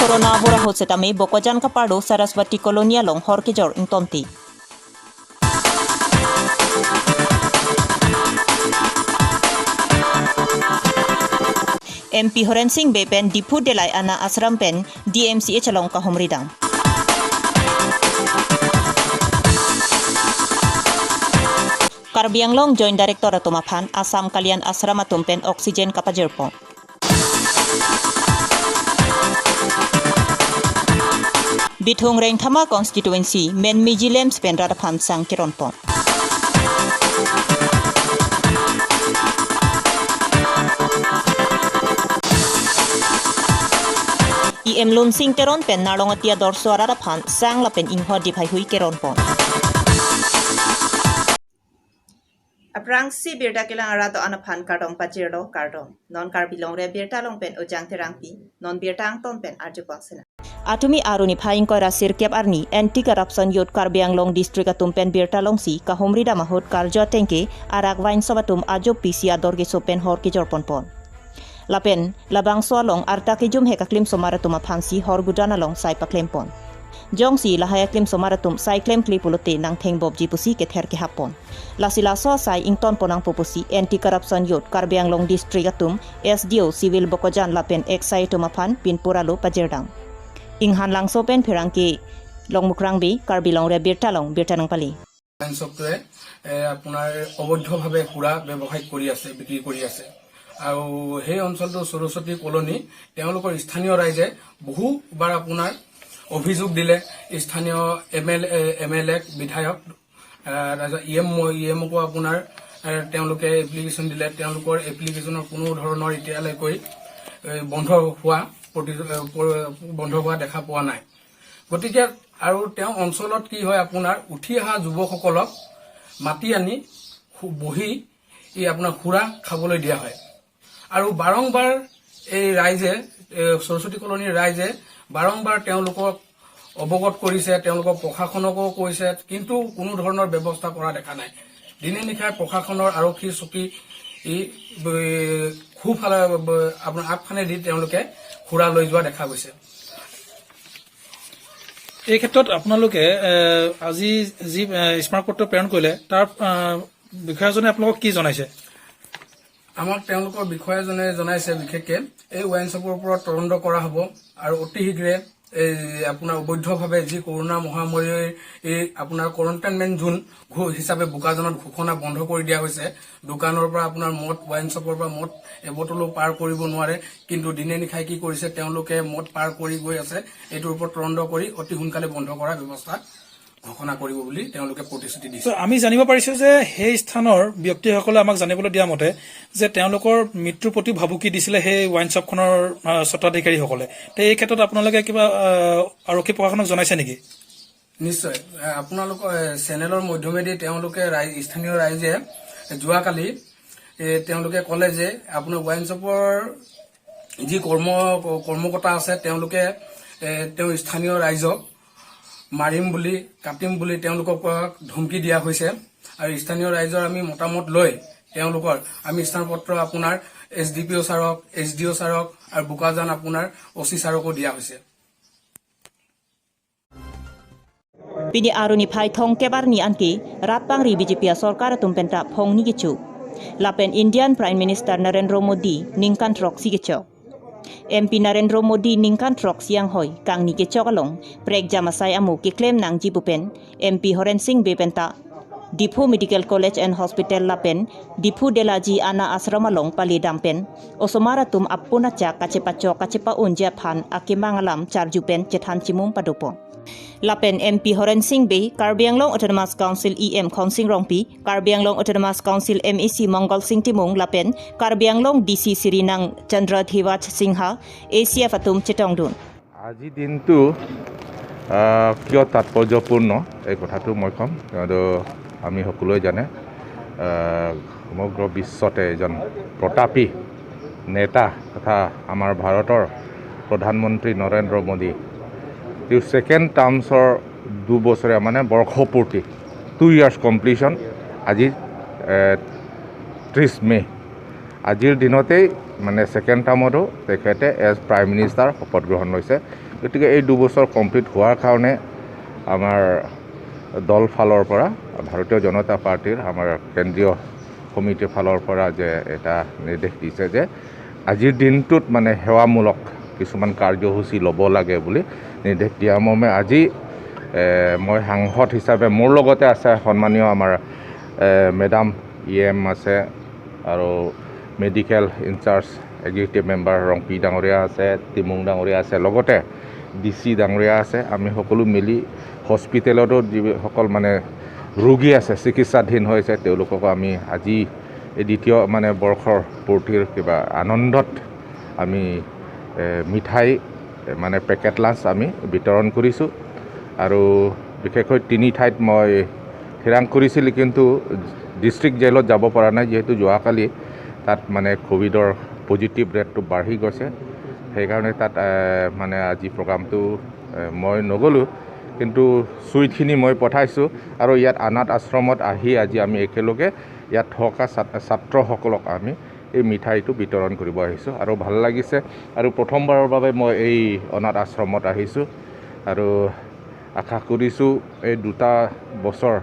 corona bora hose tami bokojan kapado Saraswati Kolonia long horkejor intonti. MP Horen Singh Bepen Dipu Delai Ana Asram Pen DMCA Chalong Kahumridang. Karbi Anglong Joint Director Atumapan Asam Kalian Asrama Tumpen Oksigen Kapajerpo. Bithung Reng Thama Constituency Men Mijilem Spen Radapam Sang Kironpo. IM Lun Sing Keron Pen Narlongatia Dorso Radaphan Sang Lapen Inho Dipai Hui Keronpo. Aprang si birta kilang arato anapan kardong pajero kardong non karbilong re birta long pen ojang terangpi non birta ang ton pen arjupangsena. Atumi aruni phaing kora sirkep arni anti corruption yot karbiang long district atum pen birta long si kahumrida mahot karjo tengke arak wain sobatum ajo pisi adorge sopen hor ki jorponpon. Lapen labang soalong arta ki jum hekaklim somaratum aphansi hor gudana long sai paklempon. Jongsi lahaya klim somaratum sai klem klipulote nang thengbob jipusi ke ther ke hapon. Lasila so sai ington ponang pupusi anti corruption yot karbiang long district atum SDO civil bokojan lapen exai tumaphan pinpuralo pajerdang. Inghan lang sopen phirangki long mukrangbi karbilong re birtalong birtanang pali. সবটোৱে আপোনাৰ অবৈধভাৱে সুৰা ব্যৱসায় কৰি আছে বিক্ৰী কৰি আছে আৰু সেই অঞ্চলটো সৰস্বতী কলনী তেওঁলোকৰ স্থানীয় ৰাইজে বহুবাৰ আপোনাৰ অভিযোগ দিলে স্থানীয় এমএলএ বিধায়ক ইএমকো আপোনাৰ তেওঁলোকে এপ্লিকেশ্যন দিলে তেওঁলোকৰ এপ্লিকেশ্যনৰ কোনো ধৰণৰ এতিয়ালৈকে বন্ধ হোৱা দেখা পোৱা নাই গতিকে আৰু তেওঁ অঞ্চলত কি হয় আপোনাৰ উঠি অহা যুৱকসকলক মাতি আনি বহি এই আপোনাৰ খুৰা খাবলৈ দিয়া হয় আৰু বাৰংবাৰ এই ৰাইজে সৰস্বতী কলনীৰ ৰাইজে বাৰংবাৰ তেওঁলোকক অৱগত কৰিছে তেওঁলোকৰ প্ৰশাসনকো কৈছে কিন্তু কোনো ধৰণৰ ব্যৱস্থা কৰা দেখা নাই দিনে নিশাই প্ৰশাসনৰ আৰক্ষী চকী খুব আপোনাৰ আগফানে দি তেওঁলোকে খুৰা লৈ যোৱা দেখা গৈছে এই ক্ষেত্ৰত আপোনালোকে আজি যি স্মাৰক পত্ৰ প্ৰেৰণ কৰিলে তাৰ বিষয়জনে আপোনালোকক কি জনাইছে আমাক তেওঁলোকৰ বিষয়জনে জনাইছে বিশেষকৈ এই ৱাইন শ্বপৰ ওপৰত তদন্ত কৰা হ'ব আৰু অতি শীঘ্ৰে আপোনাৰ অবৈধভাৱে যি কৰোনা মহামাৰীৰ এই আপোনাৰ কোৱাৰেণ্টাইনমেণ্ট জোন হিচাপে বোকাজনত ঘোষণা বন্ধ কৰি দিয়া হৈছে দোকানৰ পৰা আপোনাৰ মদ ৱাইন শ্বপৰ পৰা মদ এবটলো পাৰ কৰিব নোৱাৰে কিন্তু দিনে নিশাই কি কৰিছে তেওঁলোকে মদ পাৰ কৰি গৈ আছে এইটোৰ ওপৰত তদন্ত কৰি অতি সোনকালে বন্ধ কৰাৰ ব্যৱস্থা ঘোষণা কৰিব বুলি তেওঁলোকে প্ৰতিশ্ৰুতি দিছে আমি জানিব পাৰিছো যে সেই স্থানৰ ব্যক্তিসকলে আমাক জানিবলৈ দিয়া মতে যে তেওঁলোকৰ মৃত্যুৰ প্ৰতি ভাবুকি দিছিলে সেই ৱাইন শ্বপখনৰ স্বত্বাধিকাৰীসকলে এই ক্ষেত্ৰত আপোনালোকে কিবা আৰক্ষী প্ৰশাসনক জনাইছে নেকি নিশ্চয় আপোনালোকৰ চেনেলৰ মাধ্যমেদি তেওঁলোকে স্থানীয় ৰাইজে যোৱাকালি তেওঁলোকে ক'লে যে আপোনাৰ ৱাইন শ্বপৰ যি কৰ্মকৰ্তা আছে তেওঁলোকে তেওঁ স্থানীয় ৰাইজক মাৰিম বুলি কাটিম বুলি তেওঁলোকক ধমকি দিয়া হৈছে আৰু স্থানীয় ৰাইজৰ আমি মতামত লৈ তেওঁলোকৰ আমি স্থানপত্ৰ আপোনাৰ SDPO ছাৰক SDO ছাৰক আৰু বোকাজান আপোনাৰ OC ছাৰকো দিয়া হৈছে Pini aruni phai thong kebarni anki ratpangri BJP sarkar tumpenta phongni gichu lapen Indian Prime Minister Narendra Modi ningkan trok sigecho MP Narendra Modi ningkan trok siang hoi kang ni gecho along prek jamasai amu ki claim nang jibupen MP Horen Singh Bepenta Dipu Medical College and Hospital lapen Dipu Delaji Ana Asramalong Pali dampen osomaratum appuna cha kacepa unja phan akimangalam charjupen chethan chimum padupo Lapen MP Horen Singh Bay, Karbi Anglong Autonomous Council EM Khonsing Rongpi, Karbi Anglong Autonomous Council MEC Mongol Singh Timung Lapen, Karbi Anglong DC Sirinang Chandra Dhiwat Singha, ACF Atum Chitongdun. আজি দিনটো কিয় তাৎপৰ্যপূৰ্ণ এই কথাটো মই ক'ম কিন্তু আমি সকলোৱে জানে সমগ্ৰ বিশ্বতে এজন প্ৰতাপী নেতা তথা আমাৰ ভাৰতৰ প্ৰধানমন্ত্ৰী Narendra Modi The second terms or 2 বছৰীয়া মানে বৰ্ষপূৰ্তি 2 years completion আজি 30 মে আজিৰ দিনতেই মানে সেকেন্ড টাৰ্মতো তেখেতে এজ প্ৰাইম মিনিষ্টাৰ শপত গ্ৰহণ লৈছে গতিকে এই 2 বছৰ কমপ্লিট হোৱাৰ কাৰণে আমাৰ দল ফালৰ পৰা ভাৰতীয় জনতা পাৰ্টিৰ আমাৰ কেন্দ্ৰীয় সমিতিৰ ফালৰ পৰা যে এটা নিৰ্দেশ দিছে যে আজিৰ দিনটোত মানে সেৱামূলক কিছুমান কাৰ্যসূচী ল'ব লাগে বুলি নিৰ্দেশ দিয়া মৰ্মে আজি মই সাংসদ হিচাপে মোৰ লগতে আছে সন্মানীয় আমাৰ মেডাম EM আছে আৰু medical incharge executive member Rongpi ডাঙৰীয়া আছে, তিমুং ডাঙৰীয়া আছে, লগতে DC ডাঙৰীয়া আছে। আমি সকলো মিলি হস্পিটেলতো যিসকল মানে ৰোগী আছে চিকিৎসাধীন হৈছে তেওঁলোককো আমি আজি এই দ্বিতীয় মানে বৰ্ষৰ পূৰ্তিৰ কিবা আনন্দত আমি মিঠাই মানে পেকেট লাঞ্চ আমি বিতৰণ কৰিছোঁ। আৰু বিশেষকৈ 3 ঠাইত মই থিৰাং কৰিছিলোঁ, কিন্তু ডিষ্ট্ৰিক্ট জেলত যাব পৰা নাই যিহেতু যোৱাকালি তাত মানে কোভিডৰ পজিটিভ ৰেটটো বাঢ়ি গৈছে। সেইকাৰণে তাত মানে আজি প্ৰগ্ৰামটো মই নগ'লোঁ, কিন্তু চুইটখিনি মই পঠাইছোঁ। আৰু ইয়াত অনাথ আশ্ৰমত আহি আজি আমি একেলগে ইয়াত থকা ছাত্ৰসকলক আমি এই মিঠাইটো বিতৰণ কৰিব আহিছোঁ আৰু ভাল লাগিছে। আৰু প্ৰথমবাৰৰ বাবে মই এই অনাথ আশ্ৰমত আহিছোঁ আৰু আশা কৰিছোঁ এই 2টা বছৰ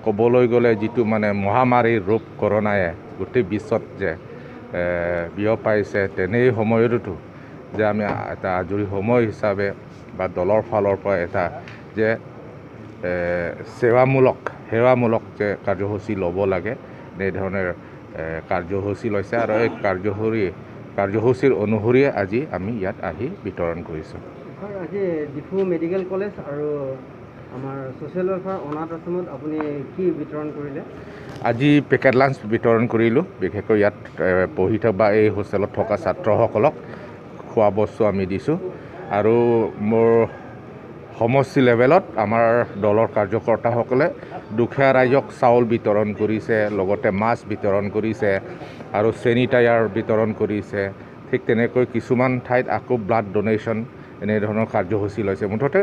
ক'বলৈ গ'লে যিটো মানে মহামাৰীৰ ৰূপ কৰোণাই গোটেই বিশ্বত যে বিয়পাইছে, তেনে সময়তো যে আমি এটা আজৰি সময় হিচাপে বা দলৰ ফালৰ পৰা এটা যে সেৱামূলক যে কাৰ্যসূচী ল'ব লাগে এনেধৰণৰ কাৰ্যসূচী লৈছে আৰু এই কাৰ্যসূচীৰ অনুসৰিয়ে আজি আমি ইয়াত আহি বিতৰণ কৰিছোঁ। আজি ডিফু মেডিকেল কলেজ আৰু আমাৰ ছ'চিয়েল ৱেলফেয়াৰ অনাথ আশ্ৰমত আপুনি কি বিতৰণ কৰিলে? আজি পেকেট লাঞ্চ বিতৰণ কৰিলোঁ। বিশেষকৈ ইয়াত পঢ়ি থকা এই হোষ্টেলত থকা ছাত্ৰসকলক খোৱা বস্তু আমি দিছোঁ। আৰু মোৰ সমষ্টি লেভেলত আমাৰ দলৰ কাৰ্যকৰ্তাসকলে দুখীয়া ৰাইজক চাউল বিতৰণ কৰিছে, লগতে মাছ বিতৰণ কৰিছে আৰু চেনিটাইজাৰ বিতৰণ কৰিছে। ঠিক তেনেকৈ কিছুমান ঠাইত আকৌ ব্লাড ডোনেশ্যন এনেধৰণৰ কাৰ্যসূচী লৈছে। মুঠতে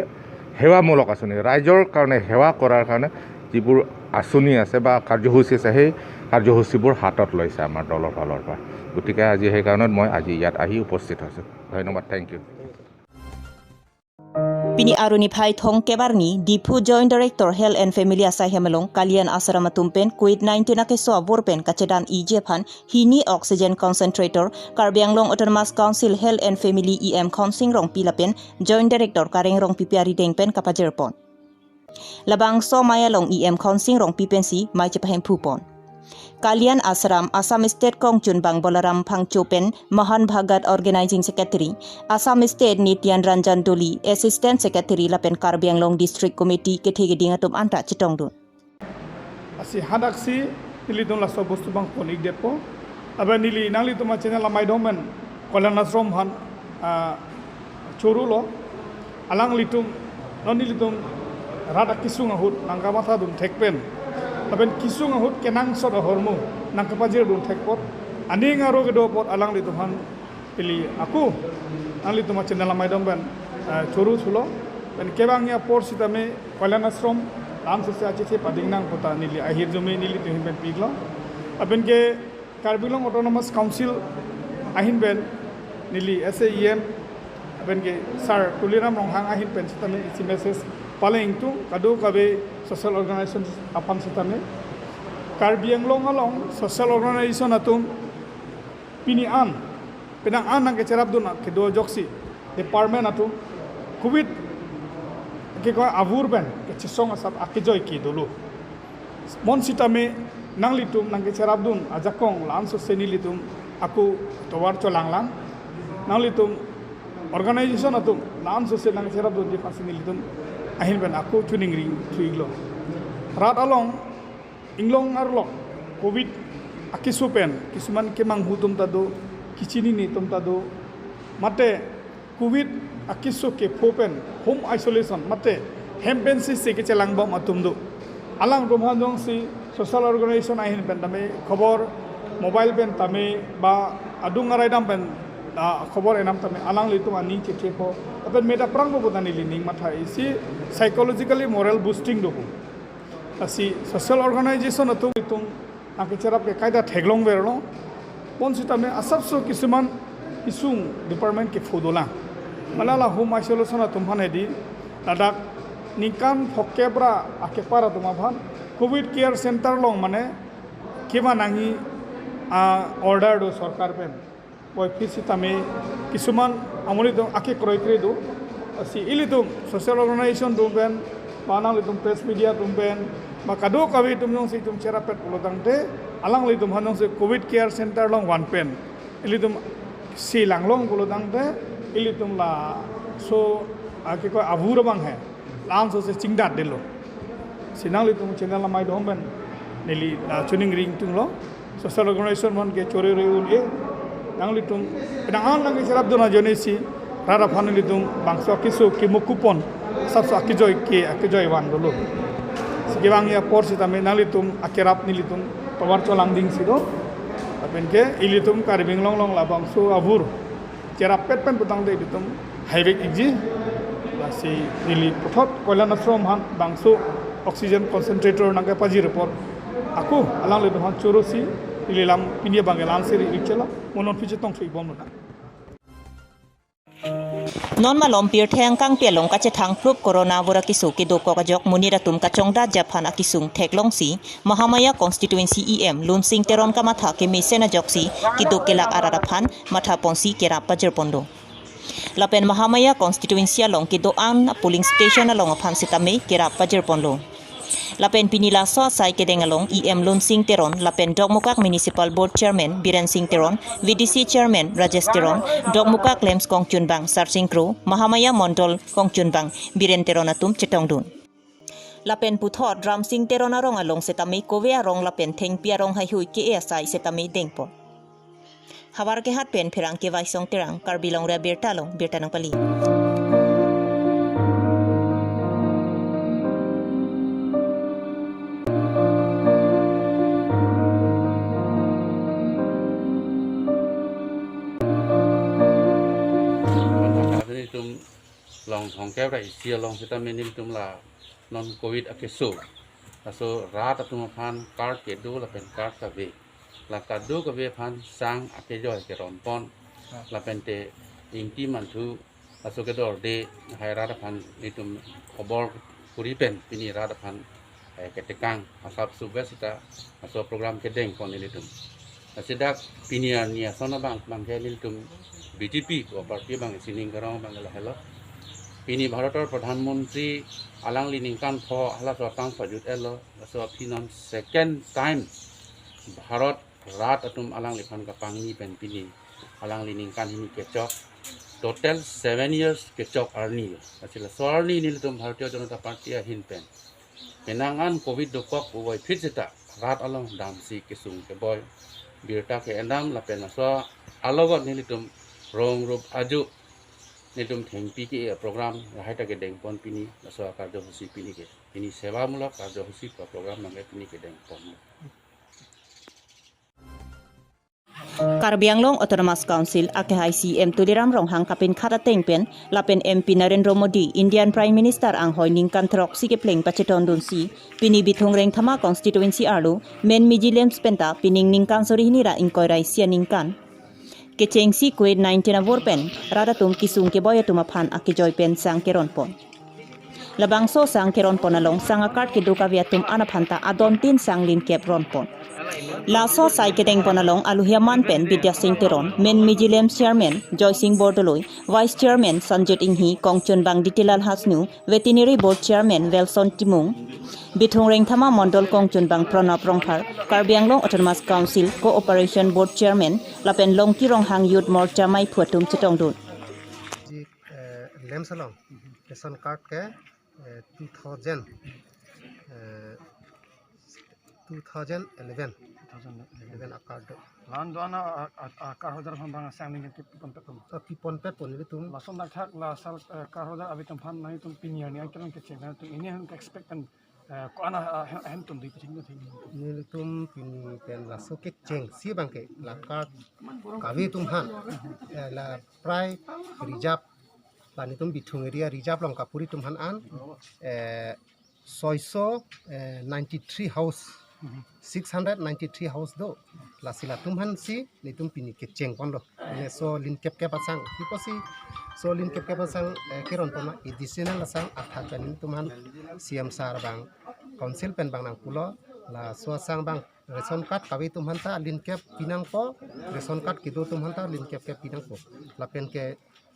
সেৱামূলক আঁচনি, ৰাইজৰ কাৰণে সেৱা কৰাৰ কাৰণে যিবোৰ আঁচনি আছে বা কাৰ্যসূচী আছে সেই কাৰ্যসূচীবোৰ হাতত লৈছে আমাৰ দলৰ ফালৰ পৰা। গতিকে আজি সেইকাৰণত মই আজি ইয়াত আহি উপস্থিত হৈছোঁ। ধন্যবাদ, thank you. Pini aruni phai thong kebarni Difu Joint Director Health and Family Asai Hemelong Kalian Asrama Tumpen COVID-19 ake so aborpen kacedan Ijephan hini oxygen concentrator Karbianglong Autonomous Council Health and Family EM Council rong pilapen Joint Director Kareng rong pipiari dengpen kapajerpon Labang so mayalong EM Council rong pipensi mai cepahem pupon Kalian Asram Assam State Kongchun Bang Bolaram Phangchopen Mahan Bhagat Organizing Secretary Assam State Nityan Ranjan Doli Assistant Secretary Lapen Karbianglong District Committee Kethegeding atum anta chitongdun Asi hadaksi nili don la sobostu bang ponik depo aba nili nangli tuma channel la maidomen kolan nasrom han chorulo alang litum non litum rada kisung ahut nangka matha dum thekpen Taben kisung ahut kenang sot hormu nang kapajir dun thekpot ani ngaro gedo pot alang li tuhan pili aku angli tuma channel maidom ban choru chulo ben kebangnya por sitame kolan ashram lam sese ache pading nang pota nili ahir jome nili tuhin ben piglo aben ke Karbianglong Autonomous Council ahin ben nili SAEM aben ke sir tuliram ronghang ahin pen sitame isi message paling tu kadu kabe social organization apan sitame Karbianglong along social organization atum pini an penang an nang kecerap duna kedo joksi department atum covid ke ko avur ben kecesong asap akejoy ki dulu mon sitame nang litum nang kecerap dun ajakong lam so seni litum aku towar colanglang nang litum organization atum lam so se nang kecerap dun di fasini litum ahin ben aku tuning ring tuiglo rat along inglong arlok covid akisupen kisuman kemang hutum tado kichini ni tum tado mate covid akisu ke fopen home isolation mate hempensi se ke chelang bom atum do alang romhanjong si social organization ahin ben tame khobor mobile ben tame ba adung arai dam ben khobor enam tame alang litum ani cheche ko apen meta prang bo bodani lining matha isi psychologically moral boosting do asi social organization atum litum nang kecerap ke kaida theglong berno pon sitame asapso kisuman isung department ke fodola malala home isolation tumhan edi ladak nikan phokebra akepara tumabhan covid care center long mane kiba nangi order do sarkar pen boy fisi tame kisuman amoni do ake kroi kre do si ilitum social organization do pen manang litum press media tum pen makado kawi tum nong si tum cerapet ulotang te alang litum hanong si covid care center long one pen ilitum si langlong ulotang te ilitum la so ake ko abura bang hai lang so se chingdat delo sinang litum channel la mai dom pen neli tuning ring tung lo social organization mon ke chore reun e nang litum penangan lang serap do na jonesi rara phan litum bangso kisu ki mukupon sabso akijoy wan dolo sigibang ya por sita me nang litum akerap ni litum pawar cholang ding sido apen ke ilitum karbing long long la bangso abur cerap pet pen putang de litum haibek iji si nili puthot koilan ashram han bangso oxygen concentrator nang paji report aku alang le dohan chorosi ililam pinia bangelan seri ichela monon fiche tong thui bom na non malom pir theng kang pelong ka che thang phup corona bora kisu ki do ko ka jok munira tum ka chongda japan akisung theklong si mahamaya constituency em lun sing teron ka matha ke mesena joksi ki do kelak arara phan matha ponsi kera pajer pondo lapen mahamaya constituency along ki do an polling station along phan sitame kera pajer ponlo lapen pinila so sai kedeng along em lun sing teron lapen dogmukak municipal board chairman biren sing teron vdc chairman rajesh teron dogmukak lems kongchun bang searching crew mahamaya mondol kongchun bang biren teron atum chetongdun lapen puthot drum sing teron arong along setami kove arong lapen thengpia rong hai hui ke asai setami dengpo hawar ke hat pen phirang ke vaisong terang karbilong ra bertalong bertanong pali tum long thong kep rai sia long sita menim tum la non covid akeso aso rat atum phan card ke do la pen card ka ve la ka do ka ve phan sang ake joy ke ron pon la pen te ingti man thu aso ke dor de hai rat phan nitum khobor puri pen pini rat phan ke tekang asap subesita aso program ke deng pon nitum asidak pinia nia sona bang ke nitum BJP ko parti bang sining karang bang la hello pini bharator pradhan mantri alang liningkan pho hala so tang phajut elo so phinon second time bharat rat atum alang likhan ka pangni pen pini alang liningkan hini kechok total 7 years kechok arni asila sorni nilitum bharatiya janata party hin pen penangan covid dokok uwai phitsita rat along damsi kisung ke boy birta ke endam la pen so alogot nilitum rong rup aju nitum thengpi ke program rahai ta ke deng pon pini so karjohosi pini ke ini sewa mulak karjohosi program nang pini ke deng pon Karbi Anglong Autonomous Council akehai CM Tudiram Ronghang kapin khata tengpen lapen MP Narendra Modi Indian Prime Minister ang hoi ningkan throk si ke pleng pacheton dun si pini bithong reng thama constituency arlu men mijilem spenta pining ningkan sori hinira inkoirai sia ningkan kecheng si COVID-19 avor pen rada tum kisung ke boya tuma phan akijoy pen sang keron pon labang so sang keron pon along sang akart ke duka via tum anaphanta adon tin sang lin kep ron pon la so sai ke deng pon along aluhiaman pen Vidya Singh Teron men mijilem chairman Joy Singh Bordoloi vice chairman Sanjit Inghi Kongchun Bang Ditilal Hasnu veterinary board chairman Welson Timung bithong reng thama mondol Kongchun Bang Pranab Rongphar Karbi Anglong Autonomous Council Cooperation Board Chairman lapen Longki Ronghang Youth Morcha mai phuatum chetongdun ji लेमसलों ration card K 2011 card lan doana karhodar phambang sangning ke ponpet tum पिपन पे pony तुम lason dak thak la sal karhodar abitum phan nai tum pinia ni akran ke chena tum ini han expect kan ko ana hem tum di pithing thing नील तुम पिनी pen ला सोके Cheng सी बंके ला card कावी तुम हान ला प्राय reserve पानी तुम Bithung area reserve Lanka Puri तुम हान आन 693 house 693 house do la sila tumhan si ni tum pini ke cheng pon do ne so lin kep kep asang hiposi so lin kep kep asang keron pon additional asang atha pen tumhan CM sar bang council pen bang nang pulo la so sang bang ration card kawi tumhan ta lin kep pinang po ration card kido tumhan ta lin kep kep pinang po la pen ke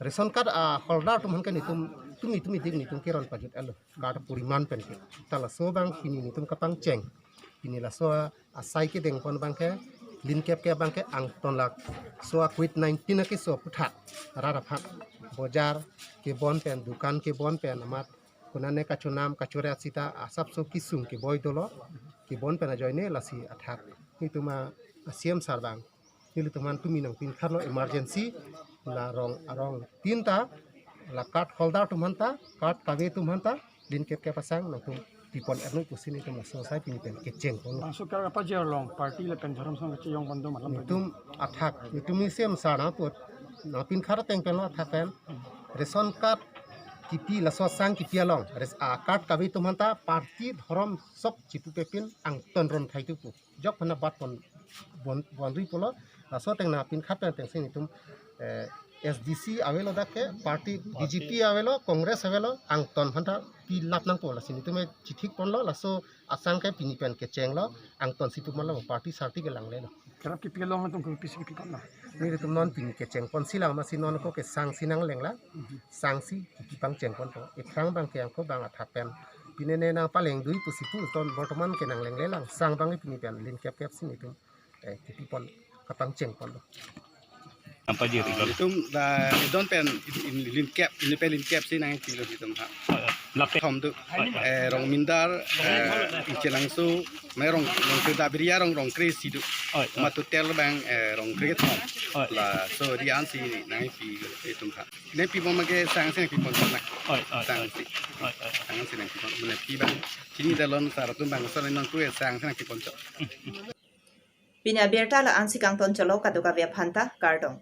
ration card holder tumhan ke ni tumi dig ni tum keron pajut alo card puriman pen ke tala so bang pini ni tum kapang cheng ini la so asai ke deng pon bangke lin kep ke bangke ang ton lak so COVID-19 ke so puthat rara phat bozar ke bon pen dukan ke bon pen amat kunane kachunam kachure asita asap so kisung ke boy dolo ke bon pen joine lasi athak ni tuma CM sarbang ni tuman tumi nang pin kharlo emergency la rong tinta la card holder tumanta card kage tumanta lin kep ke pasang nang tum people anu kusini tum society ni pen keceng pon Masuk ke apa je long parti le pen jaram sang kecil yang kondo malam tu. tum athak tumi sem sana put na pin khara teng pen lo athak pen ration card kipi la so sang kipi along res card kabi tumanta parti dhorom sob chipu pepin ang ton ron thai tu pu jok phana bat pon bondui polo la so teng na pin khat pen teng sini tum SDC avelo dake parti DGP avelo Congress avelo ang ton phanta pi lap nang pola sini tume chithik ponlo la so asang ke pini pen ke chenglo ang ton situ malo parti sarti ke lang le no Kerap kita long tu ke pisi kita lah. ni tum non pini ke cheng pon silang ma sinon ko ke sang sinang lengla sang si ki pang cheng pon to ekrang bang ke ang ko bang atha pen pinene na paleng dui tu sipu ton bortoman ke nang lengle lang sang bang pini pen lin kep kep sini tum ki pon kapang cheng pon lo itu don pen lin cap sih nang kilo itu mah tom tu rong mindar incelangsu merong kereta beria rong kris itu matu tel bang rong kris tom lah so dia si nang kilo itu mah ini pi mau make sang sih pi pon nak sang sih nang pi pon mana pi bang kini dalam saratum bang so nang tu sang sih nang pi pon Pinya berta la ansi kang ton chalo kaduka via phanta kardong